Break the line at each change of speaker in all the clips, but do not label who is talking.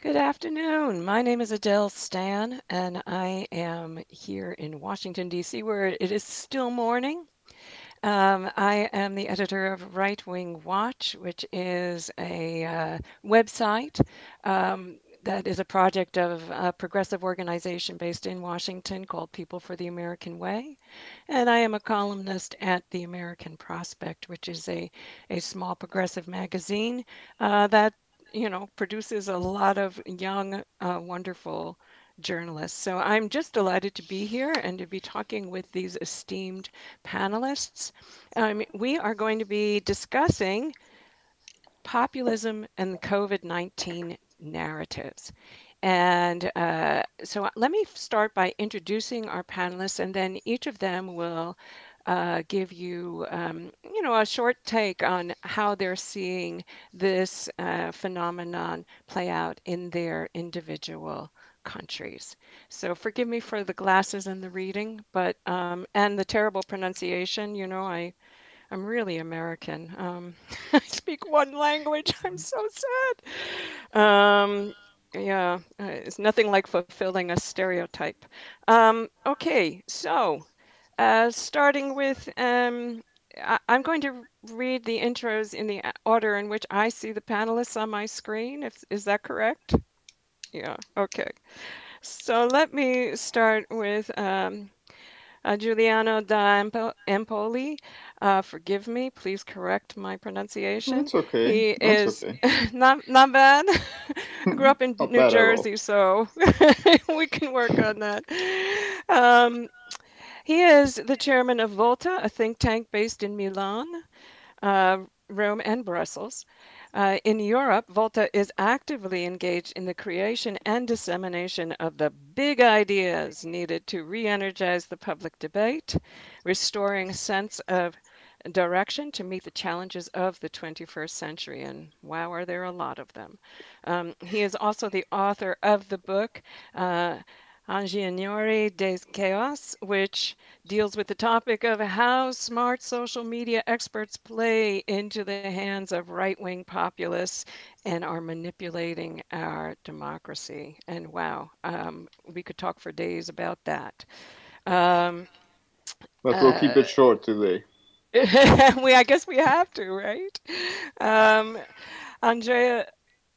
Good afternoon. My name is Adele Stan, and I am here in Washington, D.C., where it is still morning. I am the editor of Right Wing Watch, which is a website that is a project of a progressive organization based in Washington called People for the American Way. And I am a columnist at the American Prospect, which is a small progressive magazine that produces a lot of young, wonderful journalists. So I'm just delighted to be here and to be talking with these esteemed panelists. We are going to be discussing populism and the COVID-19 narratives. And so let me start by introducing our panelists, and then each of them will give you, a short take on how they're seeing this phenomenon play out in their individual countries. So forgive me for the glasses and the reading, but and the terrible pronunciation. I'm really American. I speak one language. I'm so sad. Yeah, it's nothing like fulfilling a stereotype. Okay, so starting with, I'm going to read the intros in the order in which I see the panelists on my screen. Is that correct? Yeah, okay. So let me start with Giuliano da Empoli. Forgive me, please correct my pronunciation.
It's okay.
He
It's
is
okay.
not bad. I grew up in
Not
New
bad at all.
Jersey, so we can work on that. Um, he is the chairman of Volta, a think tank based in Milan, Rome, and Brussels. In Europe, Volta is actively engaged in the creation and dissemination of the big ideas needed to re energize the public debate, restoring a sense of direction to meet the challenges of the 21st century. And wow, are there a lot of them. He is also the author of the book. Ingegnerie des Chaos, which deals with the topic of how smart social media experts play into the hands of right wing populists and are manipulating our democracy. And wow, we could talk for days about that. Um,
But we'll keep
uh,
it short today.
I guess we have to, right? Um, Andrea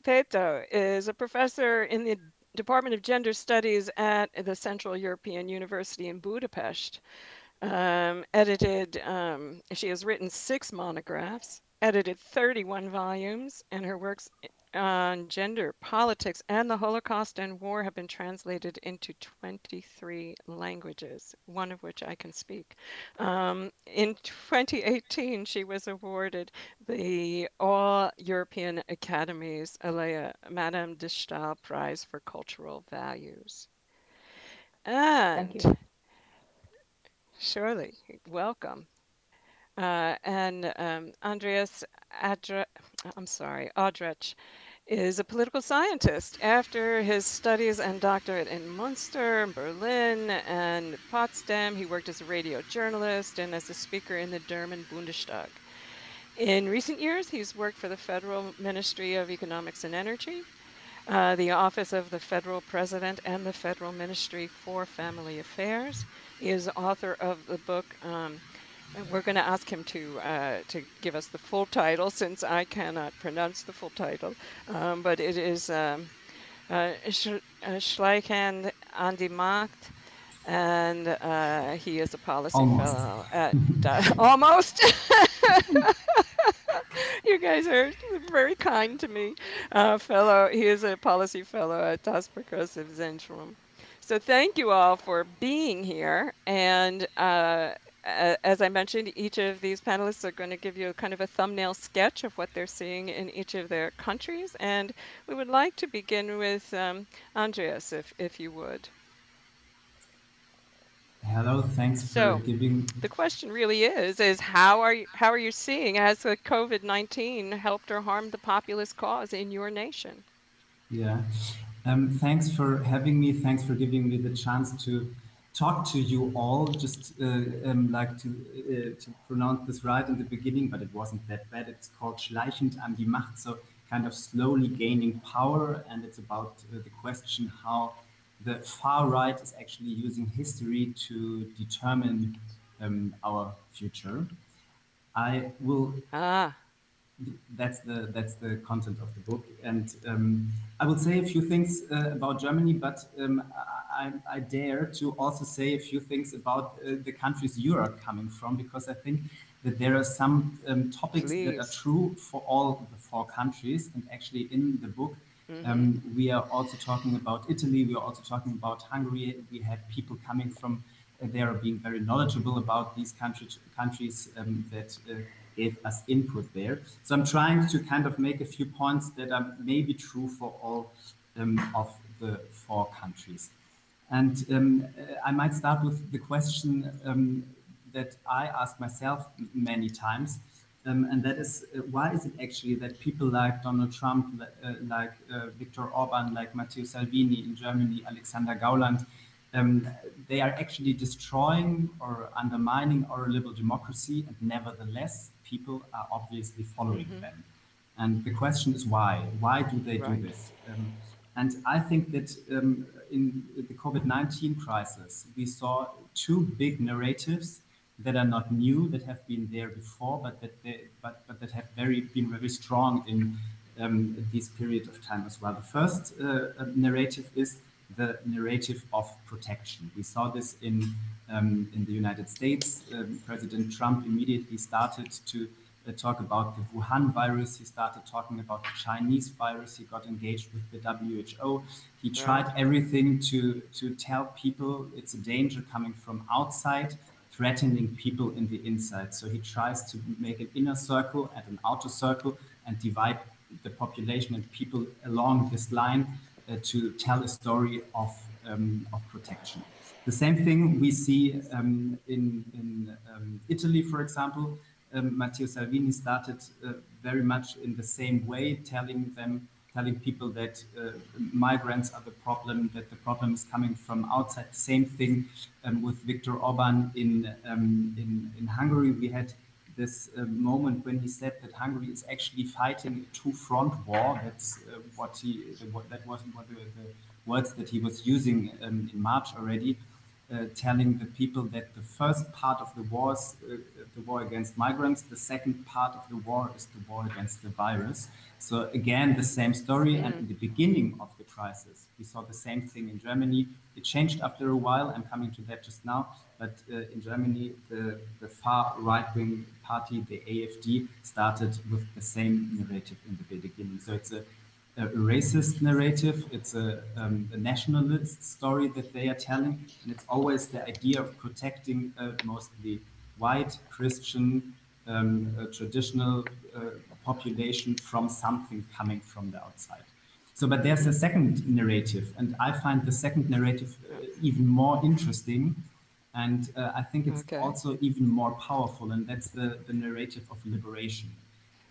Pető is a professor in the Department of Gender Studies at the Central European University in Budapest. She has written 6 monographs, edited 31 volumes, and her works on gender, politics, and the Holocaust and war have been translated into 23 languages, one of which I can speak. In 2018, she was awarded the All European Academy's Alea Madame de Stael Prize for Cultural Values.
Thank
And
you.
surely, welcome. And Andreas Audretsch is a political scientist. After his studies and doctorate in Munster, Berlin, and Potsdam, he worked as a radio journalist and as a speaker in the German Bundestag. In recent years, he's worked for the Federal Ministry of Economics and Energy, the Office of the Federal President, and the Federal Ministry for Family Affairs. He is author of the book. And we're going to ask him to give us the full title since I cannot pronounce the full title. But it is Schleichen an die Macht, and he is a policy
Almost.
fellow at almost. You guys are very kind to me. Fellow, he is a policy fellow at das Progressive Zentrum. So thank you all for being here. And as I mentioned, each of these panelists are going to give you a kind of a thumbnail sketch of what they're seeing in each of their countries. And we would like to begin with Andreas, if you would.
Hello, thanks for
So
giving.
the question really is how are you seeing, has the COVID-19 helped or harmed the populist cause in your nation?
Yeah, thanks for having me. Thanks for giving me the chance to talk to you all. Just like to pronounce this right in the beginning, but it wasn't that bad. It's called Schleichend an die Macht, so kind of slowly gaining power, and it's about the question how the far right is actually using history to determine our future. I will. That's the content of the book, and I will say a few things about Germany, but I dare to also say a few things about the countries you are coming from, because I think that there are some topics that are true for all the 4 countries. And actually, in the book, we are also talking about Italy. We are also talking about Hungary. We had people coming from. They are being very knowledgeable about these countries that gave us input there. So I'm trying to kind of make a few points that are maybe true for all of the 4 countries. And I might start with the question that I ask myself many times, and that is, why is it actually that people like Donald Trump, like Viktor Orban, like Matteo Salvini in Germany, Alexander Gauland, they are actually destroying or undermining our liberal democracy, and nevertheless, people are obviously following them. And the question is why? Why do they do this? And I think that in the COVID-19 crisis, we saw 2 big narratives that are not new, that have been there before, but that have been very strong in this period of time as well. The first narrative is the narrative of protection. We saw this in the United States. President Trump immediately started to talk about the Wuhan virus. He started talking about the Chinese virus. He got engaged with the WHO. He tried everything to tell people it's a danger coming from outside, threatening people in the inside. So he tries to make an inner circle and an outer circle and divide the population and people along this line to tell a story of protection. The same thing we see in Italy, for example. Matteo Salvini started very much in the same way, telling people that migrants are the problem, that the problem is coming from outside. Same thing with Viktor Orban in Hungary. We had this moment when he said that Hungary is actually fighting a 2-front war. That's that was one of the words that he was using in March already. Telling the people that the first part of the war is the war against migrants, the second part of the war is the war against the virus. So again, the same story. And in the beginning of the crisis, we saw the same thing in Germany. It changed after a while. I'm coming to that just now. But in Germany, the far right-wing party, the AfD, started with the same narrative in the beginning. So it's a racist narrative, it's a nationalist story that they are telling, and it's always the idea of protecting mostly white, Christian, traditional population from something coming from the outside. So, but there's a second narrative, and I find the second narrative even more interesting, and I think it's also even more powerful, and that's the narrative of liberation.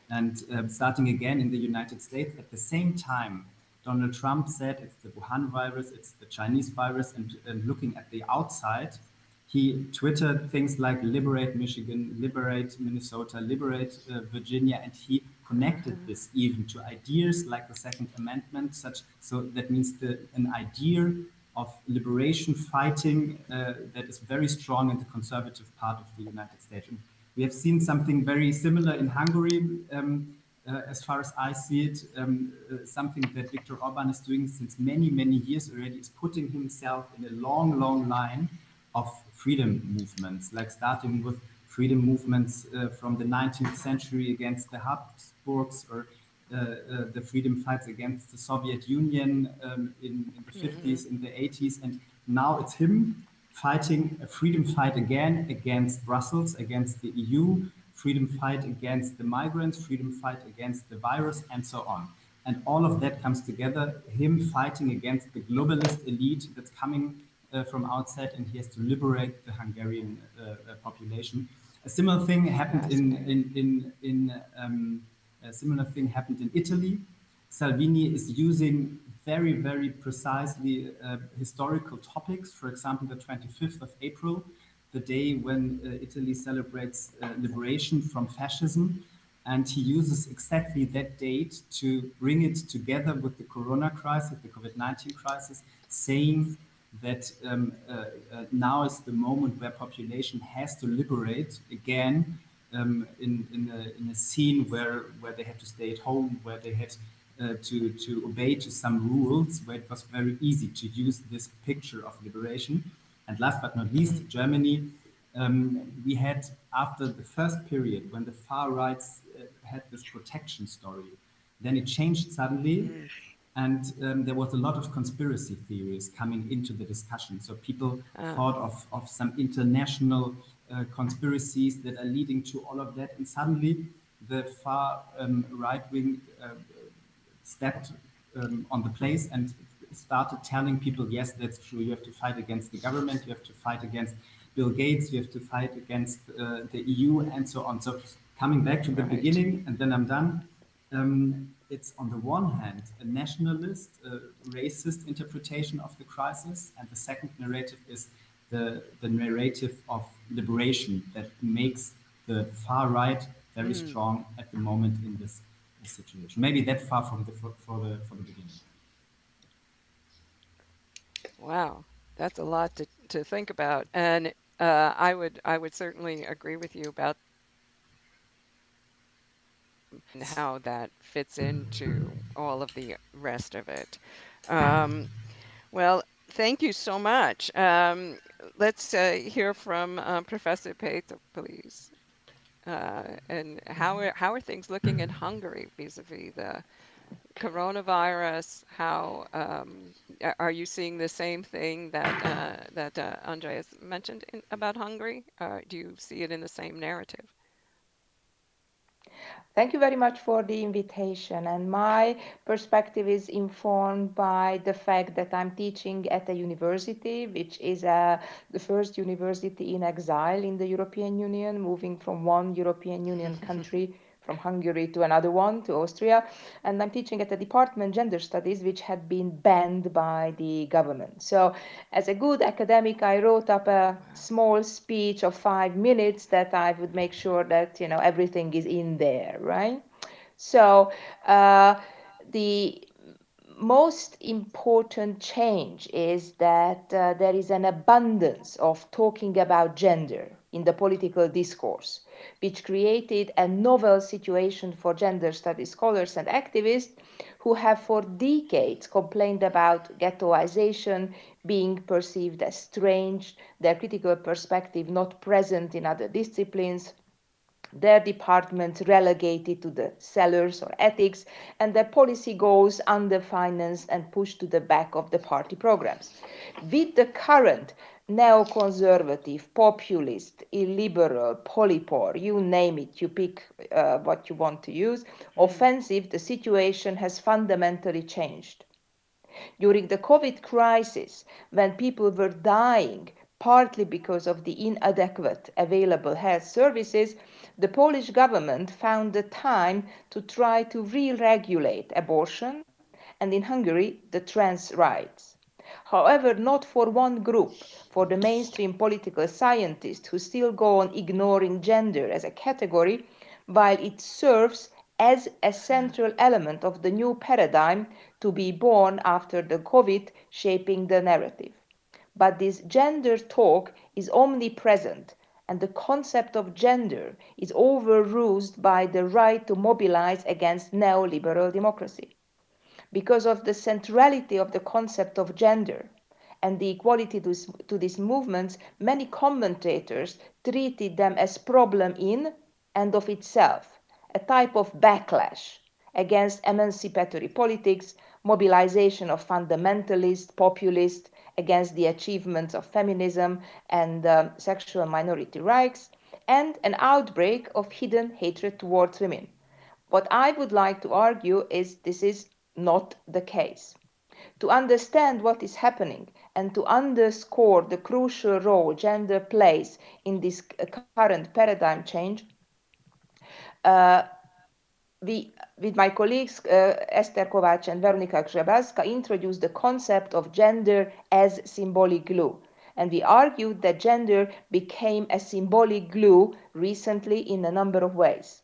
And starting again in the United States, at the same time, Donald Trump said it's the Wuhan virus, it's the Chinese virus, and looking at the outside, he Twittered things like liberate Michigan, liberate Minnesota, liberate Virginia, and he connected this even to ideas like the Second Amendment, so that means an idea of liberation fighting that is very strong in the conservative part of the United States. And we have seen something very similar in Hungary, as far as I see it, something that Viktor Orban is doing since many, many years already is putting himself in a long, long line of freedom movements, like starting with freedom movements from the 19th century against the Habsburgs, or the freedom fights against the Soviet Union in the 50s, in the 80s, and now it's him fighting a freedom fight again against Brussels, against the EU, freedom fight against the migrants, freedom fight against the virus, and so on. And all of that comes together, him fighting against the globalist elite that's coming from outside, and he has to liberate the Hungarian population. A similar thing happened in Italy. Salvini is using very, very precisely historical topics. For example, the 25th of April, the day when Italy celebrates liberation from fascism. And he uses exactly that date to bring it together with the corona crisis, the COVID-19 crisis, saying that now is the moment where population has to liberate again in a scene where they had to stay at home, where they had to obey to some rules, where it was very easy to use this picture of liberation. And last but not least, Germany. We had, after the first period, when the far rights had this protection story, then it changed suddenly, and there was a lot of conspiracy theories coming into the discussion. So people thought of some international conspiracies that are leading to all of that, and suddenly the far right wing stepped on the place and started telling people, yes, that's true, you have to fight against the government, you have to fight against Bill Gates, you have to fight against the EU, and so on. So coming back to the beginning, and then I'm done, it's on the one hand a nationalist, racist interpretation of the crisis, and the second narrative is the narrative of liberation that makes the far right very strong at the moment in this situation. Maybe that far from for the beginning.
Wow, that's a lot to think about, and I would certainly agree with you about how that fits into all of the rest of it. Well, thank you so much. Let's hear from Professor Pető, please. And how are things looking in Hungary vis-a-vis the coronavirus? How are you seeing the same thing that Andreas mentioned about Hungary? Do you see it in the same narrative?
Thank you very much for the invitation. And my perspective is informed by the fact that I'm teaching at a university, which is the first university in exile in the European Union, moving from one European Union country, from Hungary to another one, to Austria. And I'm teaching at a department, Gender Studies, which had been banned by the government. So as a good academic, I wrote up a small speech of 5 minutes that I would make sure that, everything is in there, right? So the most important change is that there is an abundance of talking about gender in the political discourse, which created a novel situation for gender studies scholars and activists who have for decades complained about ghettoization being perceived as strange, their critical perspective not present in other disciplines, their departments relegated to the cellars or attics, and their policy goals underfinanced and pushed to the back of the party programs. With the current neoconservative, populist, illiberal, polypore, you name it, you pick what you want to use, offensive, the situation has fundamentally changed. During the COVID crisis, when people were dying, partly because of the inadequate available health services, the Polish government found the time to try to re-regulate abortion and in Hungary, the trans rights. However, not for one group, for the mainstream political scientists who still go on ignoring gender as a category, while it serves as a central element of the new paradigm to be born after the COVID shaping the narrative. But this gender talk is omnipresent, and the concept of gender is overused by the right to mobilize against neoliberal democracy. Because of the centrality of the concept of gender and the equality to these movements, many commentators treated them as problem in and of itself, a type of backlash against emancipatory politics, mobilization of fundamentalist, populist, against the achievements of feminism and sexual minority rights, and an outbreak of hidden hatred towards women. What I would like to argue is this is not the case. To understand what is happening and to underscore the crucial role gender plays in this current paradigm change, with my colleagues Esther Kovács and Veronika Grzebalska introduced the concept of gender as symbolic glue. And we argued that gender became a symbolic glue recently in a number of ways.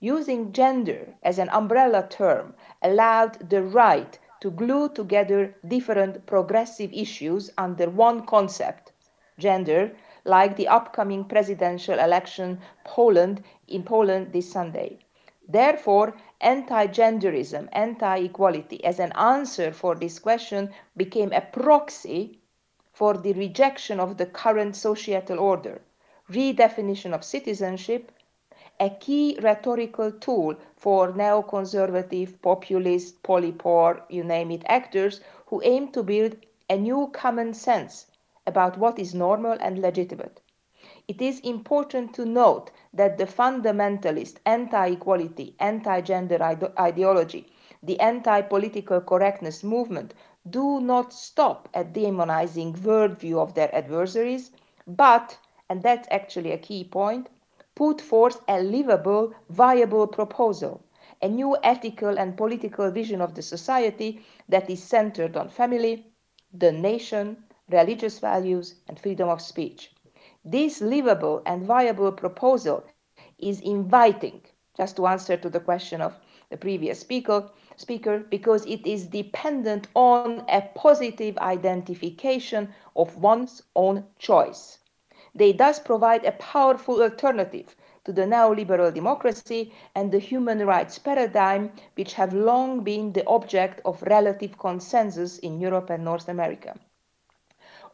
Using gender as an umbrella term allowed the right to glue together different progressive issues under one concept, gender, like the upcoming presidential election in Poland this Sunday. Therefore, anti-genderism, anti-equality as an answer for this question became a proxy for the rejection of the current societal order, redefinition of citizenship, a key rhetorical tool for neoconservative, populist, polypore, you name it, actors who aim to build a new common sense about what is normal and legitimate. It is important to note that the fundamentalist anti-equality, anti-gender ideology, the anti-political correctness movement do not stop at demonizing worldview of their adversaries, but, and that's actually a key point, put forth a livable, viable proposal, a new ethical and political vision of the society that is centered on family, the nation, religious values, and freedom of speech. This livable and viable proposal is inviting, just to answer to the question of the previous speaker, because it is dependent on a positive identification of one's own choice. They thus provide a powerful alternative to the neoliberal democracy and the human rights paradigm, which have long been the object of relative consensus in Europe and North America.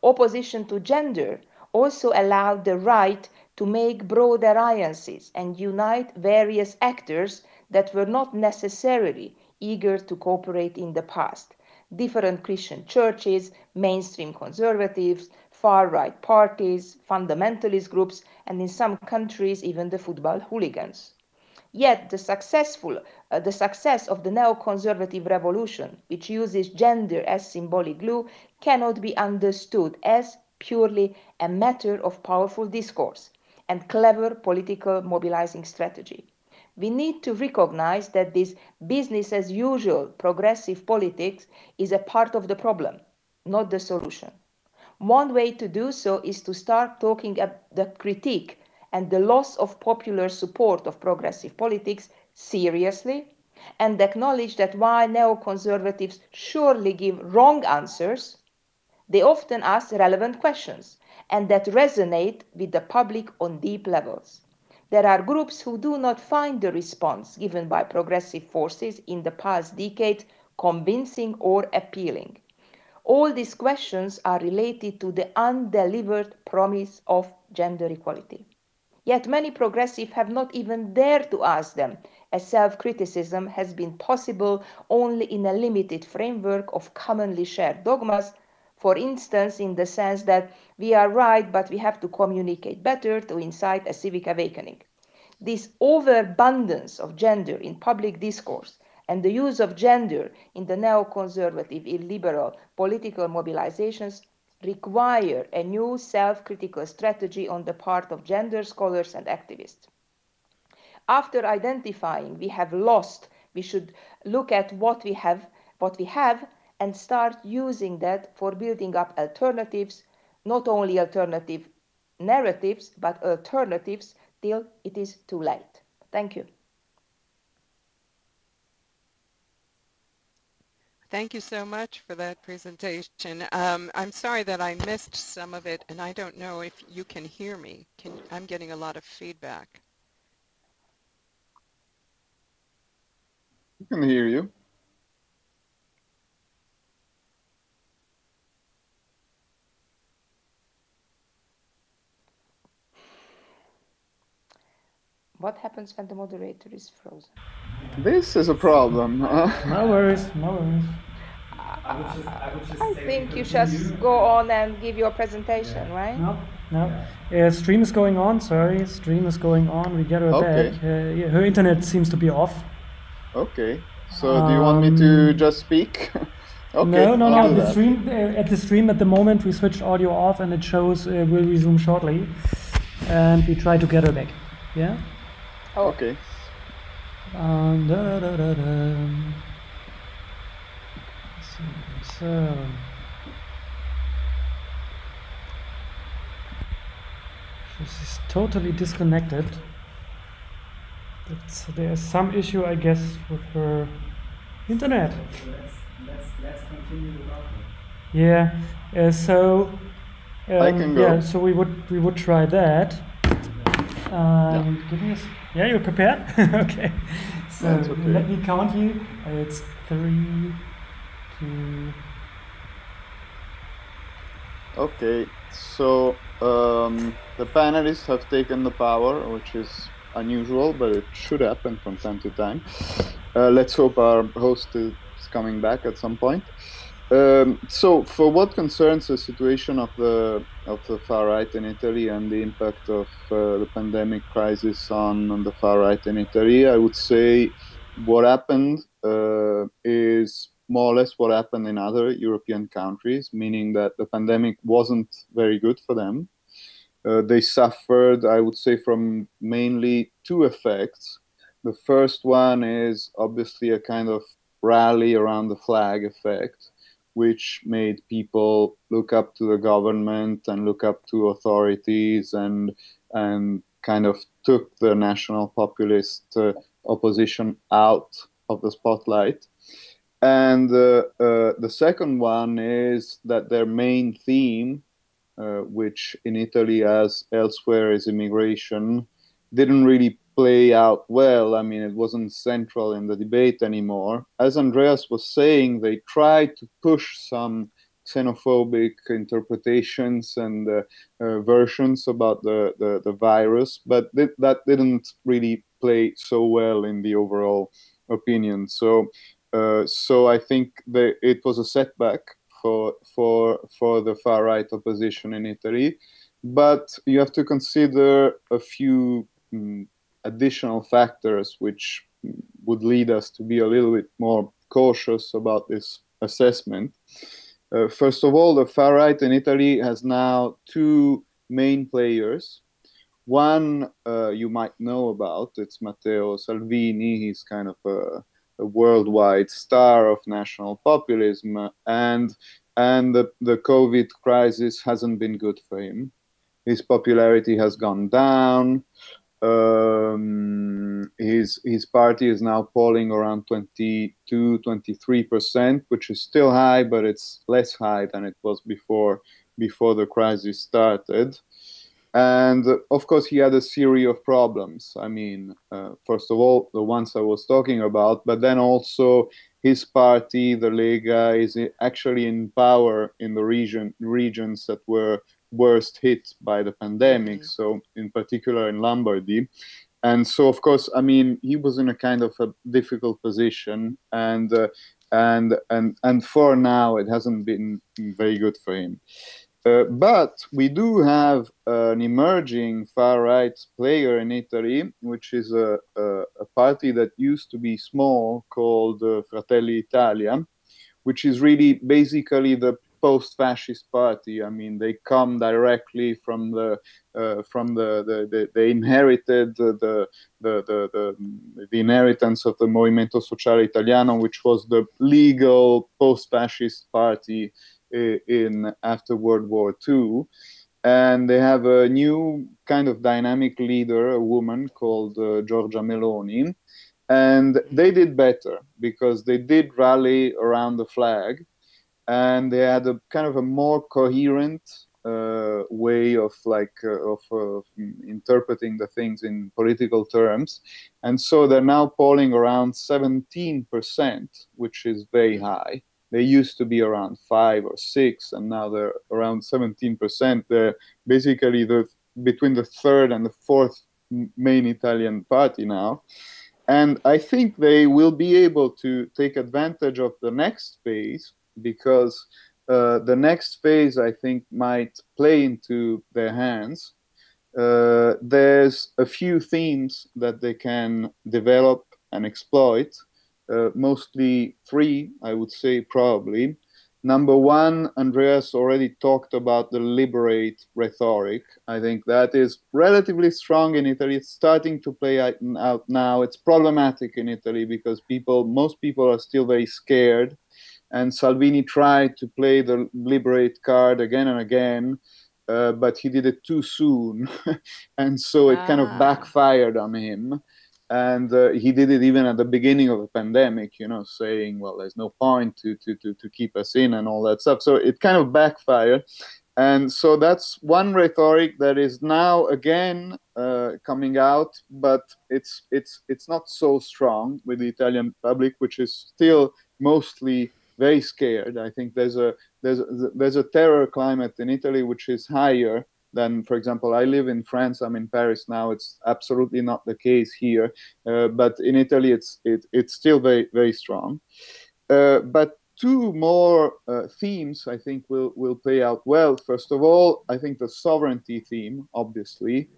Opposition to gender also allowed the right to make broad alliances and unite various actors that were not necessarily eager to cooperate in the past. Different Christian churches, mainstream conservatives, far-right parties, fundamentalist groups, and in some countries even the football hooligans. Yet the success of the neoconservative revolution, which uses gender as symbolic glue, cannot be understood as purely a matter of powerful discourse and clever political mobilizing strategy. We need to recognize that this business as usual progressive politics is a part of the problem, not the solution. One way to do so is to start talking about the critique and the loss of popular support of progressive politics seriously and acknowledge that while neoconservatives surely give wrong answers, they often ask relevant questions and that resonate with the public on deep levels. There are groups who do not find the response given by progressive forces in the past decade convincing or appealing. All these questions are related to the undelivered promise of gender equality. Yet many progressives have not even dared to ask them, as self-criticism has been possible only in a limited framework of commonly shared dogmas, for instance in the sense that we are right but we have to communicate better to incite a civic awakening. This overabundance of gender in public discourse and the use of gender in the neoconservative, illiberal political mobilizations require a new self-critical strategy on the part of gender scholars and activists. After identifying we have lost, we should look at what we have and start using that for building up alternatives, not only alternative narratives, but alternatives till it is too late. Thank you.
Thank you so much for that presentation. I'm sorry that I missed some of it, and I don't know if you can hear me. I'm getting a lot of feedback.
I can hear you.
What happens when the moderator is frozen?
This is a problem.
No worries, no worries.
I think you just go on and give your presentation, right?
No. Stream is going on, sorry. Stream is going on. We get her
Okay.
back. Her internet seems to be off.
Okay. So do you want me to just speak? Okay.
No.
I'll do
The
that.
stream at the moment we switched audio off and it shows will resume shortly. And we try to get her back. Yeah?
Okay.
So she's totally disconnected. That So there's some issue, I guess, with her internet.
Let's continue without her.
Yeah. So
I can go.
yeah. So we would try that. Give me yeah, you're prepared? Okay. So
That's okay.
let me count you. It's 3, 2.
Okay, so the panelists have taken the power, which is unusual, but it should happen from time to time. Let's hope our host is coming back at some point. So, for what concerns the situation of the far right in Italy and the impact of the pandemic crisis on the far right in Italy, I would say what happened is more or less what happened in other European countries, meaning that the pandemic wasn't very good for them. They suffered, I would say, from mainly two effects. The first one is obviously a kind of rally around the flag effect, which made people look up to the government and look up to authorities and kind of took the national populist opposition out of the spotlight. And the second one is that their main theme, which in Italy as elsewhere is immigration, didn't really play out well. I mean, it wasn't central in the debate anymore. As Andreas was saying, they tried to push some xenophobic interpretations and versions about the virus, but that didn't really play so well in the overall opinion. So I think it was a setback for the far right opposition in Italy, but you have to consider a few additional factors which would lead us to be a little bit more cautious about this assessment. First of all, the far right in Italy has now two main players. One you might know about, it's Matteo Salvini. He's kind of a worldwide star of national populism, and the COVID crisis hasn't been good for him. His popularity has gone down. His party is now polling around 22-23%, which is still high, but it's less high than it was before the crisis started. And of course, he had a series of problems. I mean, first of all, the ones I was talking about, but then also his party, the Lega, is actually in power in the regions that were worst hit by the pandemic. So in particular in Lombardy. And so, of course, I mean, he was in a kind of a difficult position, and for now, it hasn't been very good for him. But we do have an emerging far-right player in Italy, which is a party that used to be small called Fratelli Italia, which is really basically the post-fascist party. I mean, they come directly from they inherited the inheritance of the Movimento Sociale Italiano, which was the legal post-fascist party in after World War II. And they have a new kind of dynamic leader, a woman called Giorgia Meloni. And they did better because they did rally around the flag, and they had a kind of a more coherent way of interpreting the things in political terms. And so they're now polling around 17%, which is very high. They used to be around 5 or 6, and now they're around 17%. They're basically between the third and the fourth main Italian party now. And I think they will be able to take advantage of the next phase, because the next phase, I think, might play into their hands. There's a few themes that they can develop and exploit. Mostly three, I would say, probably. Number one, Andreas already talked about the liberate rhetoric. I think that is relatively strong in Italy. It's starting to play out now. It's problematic in Italy because most people are still very scared. And Salvini tried to play the liberate card again and again, but he did it too soon. And so it kind of backfired on him. And he did it even at the beginning of the pandemic, saying, well, there's no point to keep us in and all that stuff. So it kind of backfired. And so that's one rhetoric that is now again coming out, but it's not so strong with the Italian public, which is still mostly very scared. I think there's a terror climate in Italy which is higher than, for example, I live in France. I'm in Paris now. It's absolutely not the case here, but in Italy, it's still very, very strong. But two more themes I think will play out well. First of all, I think the sovereignty theme, obviously.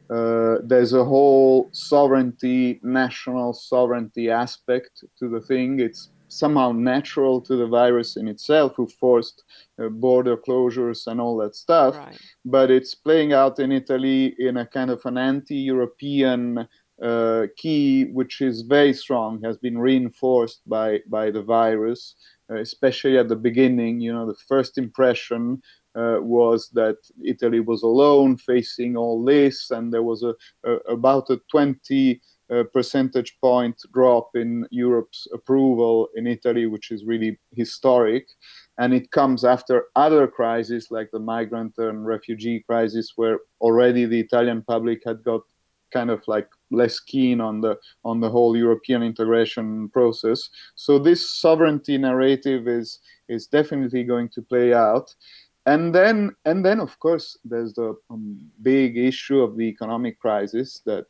There's a whole sovereignty, national sovereignty aspect to the thing. It's somehow natural to the virus in itself, who forced border closures and all that stuff.
Right.
But it's playing out in Italy in a kind of an anti-European key, which is very strong, has been reinforced by the virus, especially at the beginning. The first impression was that Italy was alone facing all this, and there was about a 20 percentage point drop in Europe's approval in Italy, which is really historic. And it comes after other crises like the migrant and refugee crisis, where already the Italian public had got kind of like less keen on the whole European integration process. So this sovereignty narrative is definitely going to play out. And then of course there's the big issue of the economic crisis that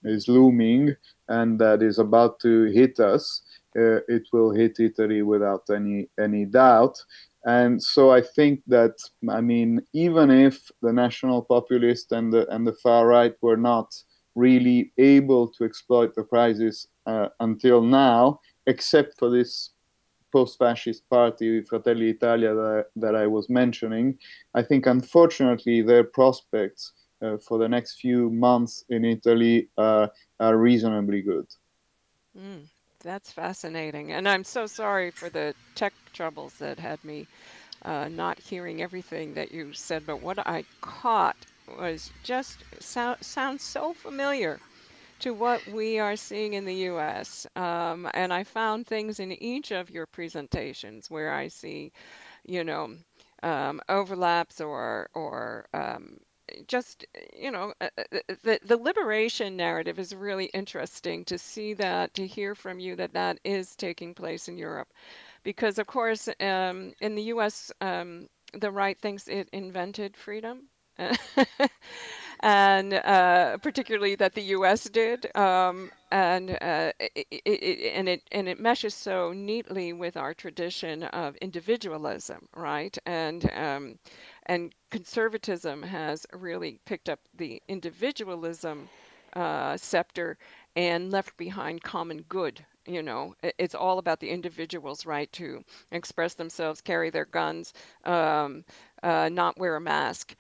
is looming and that is about to hit us. It will hit Italy without any doubt. And so I think that, even if the national populist and the far right were not really able to exploit the crisis until now, except for this post-fascist party, Fratelli Italia, that I was mentioning, I think unfortunately their prospects for the next few months in Italy are reasonably good.
That's fascinating. And I'm so sorry for the tech troubles that had me not hearing everything that you said, but what I caught was just sounds so familiar to what we are seeing in the US. And I found things in each of your presentations where I see, overlaps or just, the liberation narrative is really interesting to see that, to hear from you that is taking place in Europe. Because, of course, in the US, the right thinks it invented freedom. And particularly that the U.S. did, and it meshes so neatly with our tradition of individualism, right? And conservatism has really picked up the individualism scepter and left behind common good. It's all about the individual's right to express themselves, carry their guns, not wear a mask.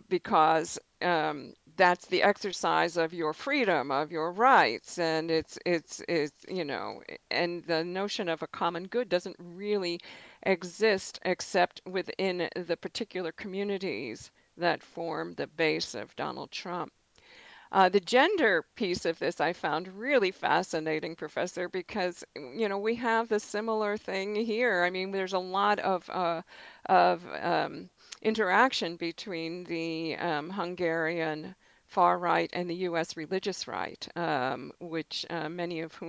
Because that's the exercise of your freedom, of your rights, and it's and the notion of a common good doesn't really exist except within the particular communities that form the base of Donald Trump. The gender piece of this I found really fascinating, Professor, because we have the similar thing here. I mean, there's a lot of interaction between the Hungarian far right and the U.S. religious right, which many of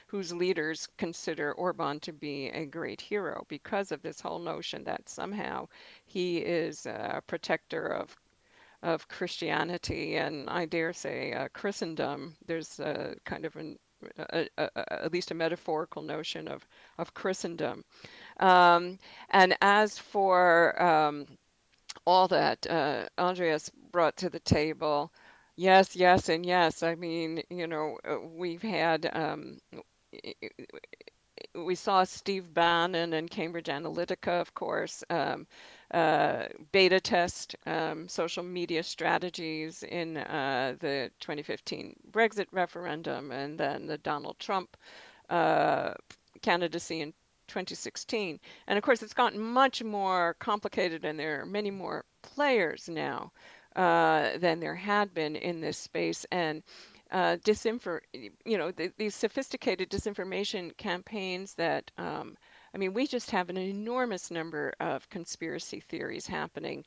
whose leaders consider Orban to be a great hero because of this whole notion that somehow he is a protector of Christianity and I dare say Christendom. There's a kind of at least a metaphorical notion of Christendom. And as for all that Andreas brought to the table, yes, yes, and yes. I mean, we've had we saw Steve Bannon and Cambridge Analytica, of course, beta test social media strategies in the 2015 Brexit referendum and then the Donald Trump candidacy in 2016. And of course, it's gotten much more complicated and there are many more players now than there had been in this space. And these sophisticated disinformation campaigns that, I mean, we just have an enormous number of conspiracy theories happening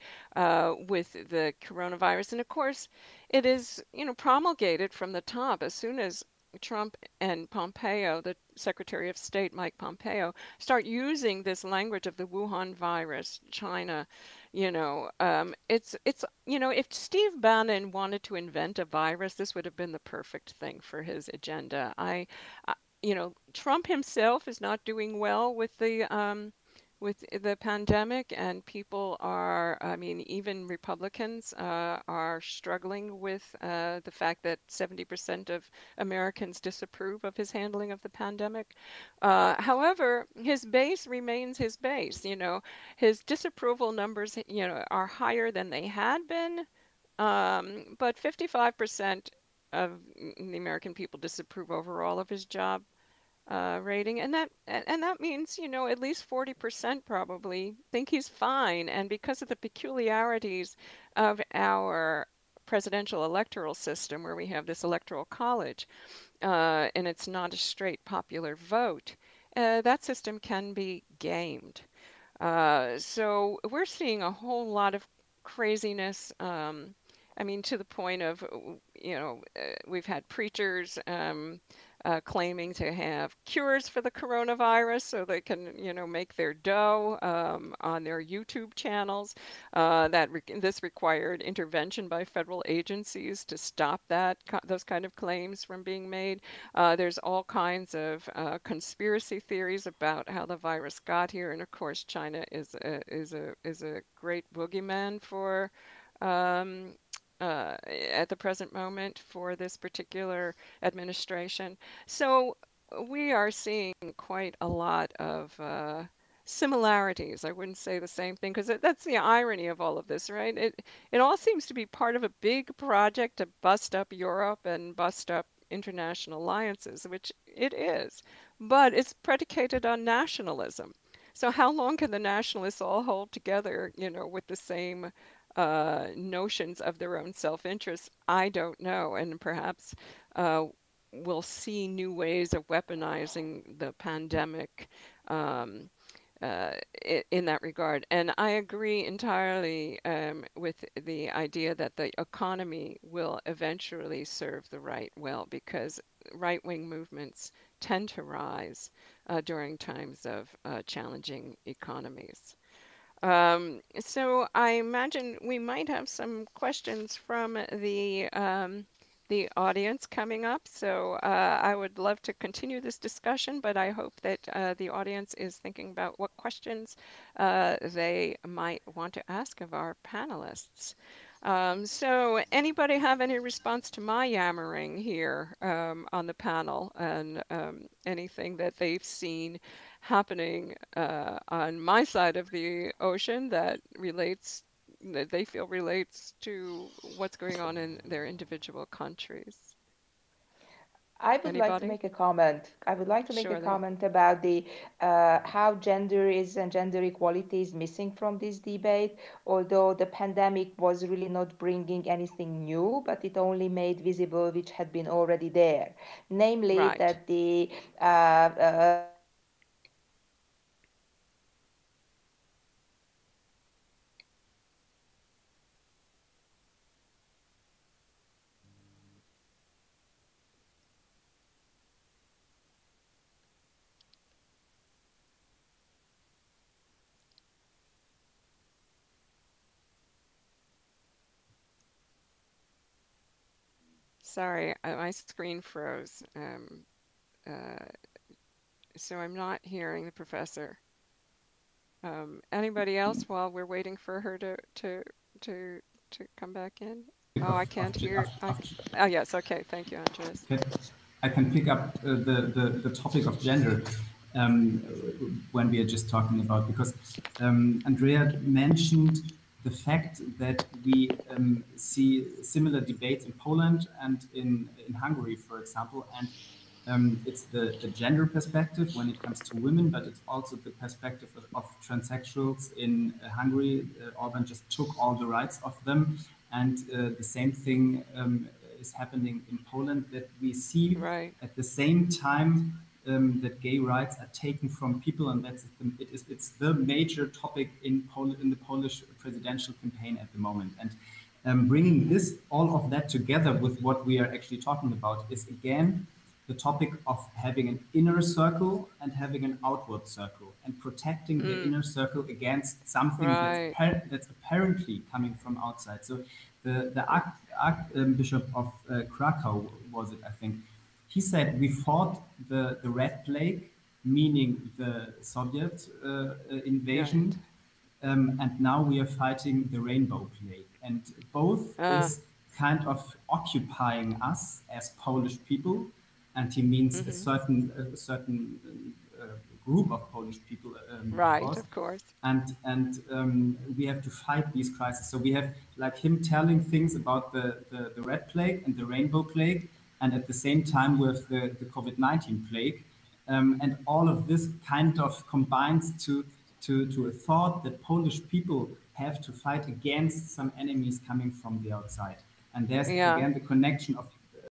with the coronavirus. And of course, it is, promulgated from the top as soon as Trump and Pompeo, the Secretary of State Mike Pompeo, start using this language of the Wuhan virus, China. If Steve Bannon wanted to invent a virus, this would have been the perfect thing for his agenda. Trump himself is not doing well with the pandemic, and people are, I mean, even Republicans are struggling with the fact that 70% of Americans disapprove of his handling of the pandemic. However, his base remains his base. His disapproval numbers, are higher than they had been, but 55% of the American people disapprove overall of his job rating, and that means, at least 40% probably think he's fine. And because of the peculiarities of our presidential electoral system, where we have this electoral college, and it's not a straight popular vote, that system can be gamed. So we're seeing a whole lot of craziness. I mean, to the point of, we've had preachers claiming to have cures for the coronavirus so they can, make their dough on their YouTube channels. This required intervention by federal agencies to stop those kind of claims from being made. There's all kinds of conspiracy theories about how the virus got here, and of course, China is a great boogeyman for. At the present moment for this particular administration. So we are seeing quite a lot of similarities. I wouldn't say the same thing because that's the irony of all of this, right? It all seems to be part of a big project to bust up Europe and bust up international alliances, which it is, but it's predicated on nationalism. So how long can the nationalists all hold together, with the same notions of their own self-interest? I don't know, and perhaps we'll see new ways of weaponizing the pandemic in that regard. And I agree entirely with the idea that the economy will eventually serve the right well, because right-wing movements tend to rise during times of challenging economies. So I imagine we might have some questions from the audience coming up. So I would love to continue this discussion, but I hope that the audience is thinking about what questions they might want to ask of our panelists. So anybody have any response to my yammering here on the panel, and anything that they've seen happening on my side of the ocean that they feel relates to what's going on in their individual countries?
I would like to
Anybody?
make a comment. I would like to make a
Sure.
comment about the how gender is and gender equality is missing from this debate. Although the pandemic was really not bringing anything new, but it only made visible which had been already there, namely
Right.
that the
Sorry, my screen froze. So I'm not hearing the professor. Anybody else while we're waiting for her to come back in? Oh, I can't hear. Oh, yes. Okay. Thank you, Andreas.
Okay. I can pick up the topic of gender when we are just talking about, because Andrea mentioned the fact that we see similar debates in Poland and in Hungary, for example, and it's the gender perspective when it comes to women, but it's also the perspective of transsexuals in Hungary. Orban just took all the rights of them, and the same thing is happening in Poland, that we see
Right.
at the same time that gay rights are taken from people, and it's the major topic in the Polish presidential campaign at the moment. And bringing all of that together with what we are actually talking about is again the topic of having an inner circle and having an outward circle, and protecting the inner circle against something
Right.
that's apparently coming from outside. So the Archbishop of Krakow, was it, I think, he said, we fought the Red Plague, meaning the Soviet invasion,
Right.
and now we are fighting the Rainbow Plague. And both is kind of occupying us as Polish people, and he means a certain group of Polish people,
Right, of course.
and we have to fight these crises. So we have like him telling things about the Red Plague and the Rainbow Plague, and at the same time with the COVID-19 plague, and all of this kind of combines to a thought that Polish people have to fight against some enemies coming from the outside. And there's again the connection of